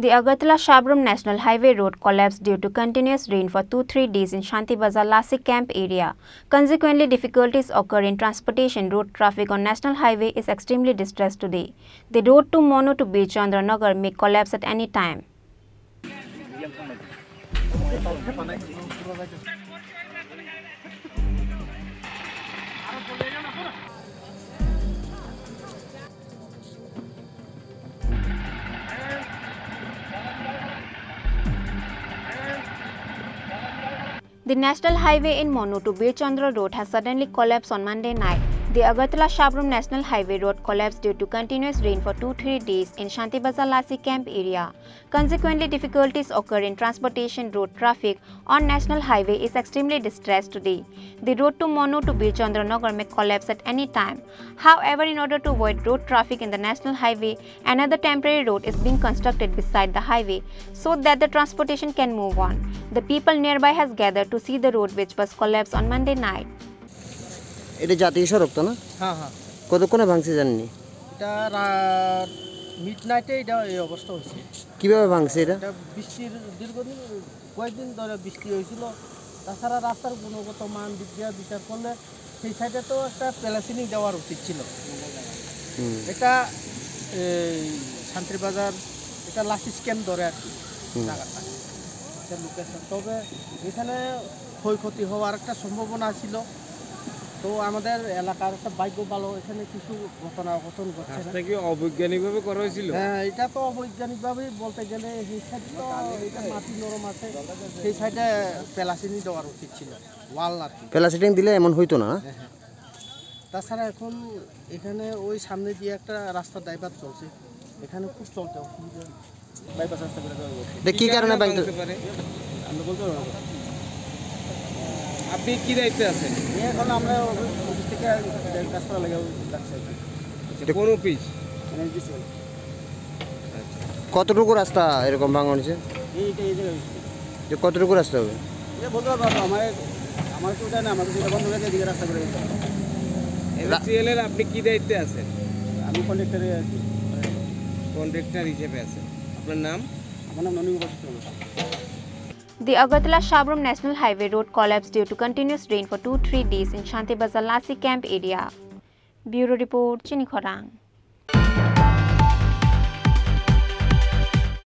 The Agartala Sabroom National Highway road collapsed due to continuous rain for 2-3 days in Santirbazaar Lasi Camp area. Consequently, difficulties occur in transportation. Road traffic on National Highway is extremely distressed today. The road to Mono to Birchandranagar may collapse at any time. The National Highway in Mono to Birchandra Road has suddenly collapsed on Monday night. The Agartala Sabroom National Highway road collapsed due to continuous rain for 2-3 days in Santirbazaar Lasi Camp area. Consequently, difficulties occur in transportation. Road traffic on National Highway is extremely distressed today. The road to Mono to Birchandranagar may collapse at any time. However, in order to avoid road traffic in the National Highway, another temporary road is being constructed beside the highway so that the transportation can move on. The people nearby has gathered to see the road which was collapsed on Monday night. এটা জাতীয় সড়ক তো না? হ্যাঁ হ্যাঁ। কতক্ষণে ভাঙছে জানেননি? এটা মিডনাইটে এটা এই অবস্থা হয়েছে। কিভাবে ভাঙছে এটা? এটা বৃষ্টির দীর্ঘদিন কয়েকদিন ধরে বৃষ্টি হয়েছিল। তাছাড়া রাস্তার গুণগত মান বিচার করলে সেই সাইডে তো একটা প্লাসিনিং দেওয়ার উচিত ছিল। এটা শান্তিরবাজার এটা লাসি ক্যাম্প ধরে আর কি জায়গাটা। এটা লোকেশন তবে এখানে ক্ষয়ক্ষতি হওয়ার একটা সম্ভাবনা ছিল। তো আমাদের এলাকার একটা ভাগ্য ভালো এখানে কিছু ঘটনা ঘটছে না। কি অবৈজ্ঞানিকভাবে করা হয়েছিল? হ্যাঁ, এটা তো অবৈজ্ঞানিকভাবেই বলতে গেলে এই সাইডে তো এটা মাটি নরম আছে, সেই সাইডে প্লাসিনি দেওয়ার উচিত ছিল, ওয়াল আর কি। প্লাসিটিং দিলে এমন হইতো না। হ্যাঁ, তাছাড়া এখন এখানে ওই সামনে দিয়ে একটা রাস্তা ড্রাইভার চলছে, এখানে খুব চলতে অসুবিধা। বাইপাস রাস্তা করে দেওয়া কি কারণে ভাঙতে পারে আমরা বলতে পারবো। আপনি কি দায়িত্বে আছেন? এখন আমরা অফিস থেকে কাজ করা লেগে যাচ্ছি। কোন অফিস? কতটুকু রাস্তা এরকম ভাঙা হয়েছে? যে কতটুকু রাস্তা হবে বলতে পারবো। আমার তো জানি আমাদের যেটা বন্ধ হয়ে যায় এদিকে রাস্তা করে এলএল। আপনি কি দায়িত্বে আছেন? আমি কন্ডাক্টরে আর কি, কন্ট্রাক্টর হিসেবে আছেন। আপনার নাম? আমার নাম ননী। The Agartala Sabroom National Highway road collapsed due to continuous rain for 2-3 days in Santirbazaar Lasi Camp area. Bureau report, Chini Khorang.